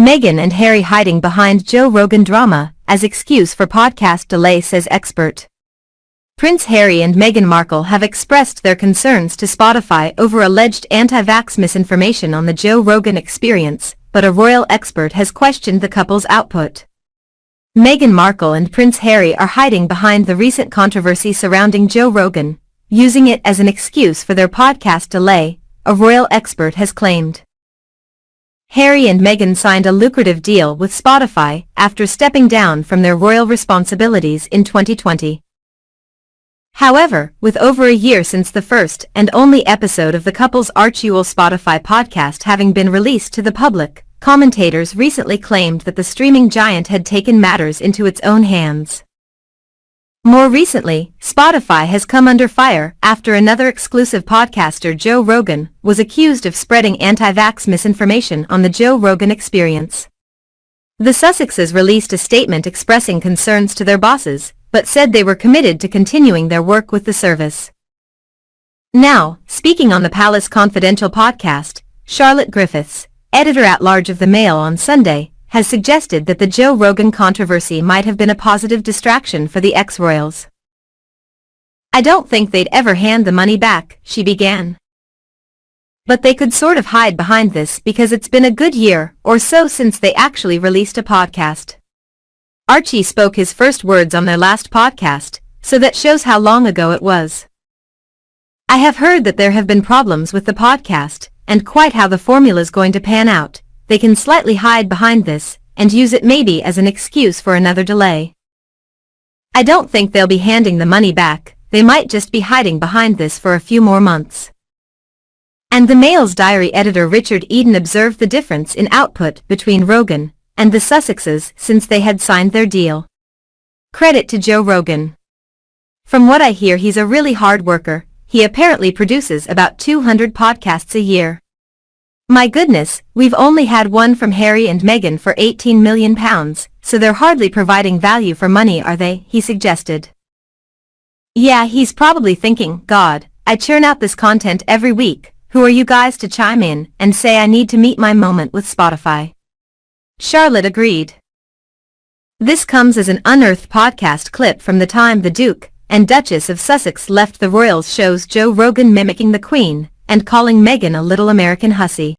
Meghan and Harry hiding behind Joe Rogan drama, as excuse for podcast delay, says expert. Prince Harry and Meghan Markle have expressed their concerns to Spotify over alleged anti-vax misinformation on the Joe Rogan Experience, but a royal expert has questioned the couple's output. Meghan Markle and Prince Harry are hiding behind the recent controversy surrounding Joe Rogan, using it as an excuse for their podcast delay, a royal expert has claimed. Harry and Meghan signed a lucrative deal with Spotify after stepping down from their royal responsibilities in 2020. However, with over a year since the first and only episode of the couple's Archewell Spotify podcast having been released to the public, commentators recently claimed that the streaming giant had taken matters into its own hands. More recently, Spotify has come under fire after another exclusive podcaster, Joe Rogan, was accused of spreading anti-vax misinformation on the Joe Rogan Experience. The Sussexes released a statement expressing concerns to their bosses, but said they were committed to continuing their work with the service. Now, speaking on the Palace Confidential podcast, Charlotte Griffiths, editor-at-large of the Mail on Sunday, has suggested that the Joe Rogan controversy might have been a positive distraction for the ex-royals. "I don't think they'd ever hand the money back," she began. "But they could sort of hide behind this because it's been a good year or so since they actually released a podcast." Archie spoke his first words on their last podcast, so that shows how long ago it was. "I have heard that there have been problems with the podcast, and quite how the formula's going to pan out. They can slightly hide behind this, and use it maybe as an excuse for another delay. I don't think they'll be handing the money back, they might just be hiding behind this for a few more months." And the Mail's diary editor Richard Eden observed the difference in output between Rogan and the Sussexes since they had signed their deal. Credit to Joe Rogan. "From what I hear, he's a really hard worker. He apparently produces about 200 podcasts a year. My goodness, we've only had one from Harry and Meghan for £18 million, so they're hardly providing value for money, are they?" he suggested. Yeah, he's probably thinking, "God, I churn out this content every week, who are you guys to chime in and say I need to meet my moment with Spotify?" Charlotte agreed. This comes as an unearthed podcast clip from the time the Duke and Duchess of Sussex left the royals shows Joe Rogan mimicking the Queen and calling Meghan a little American hussy.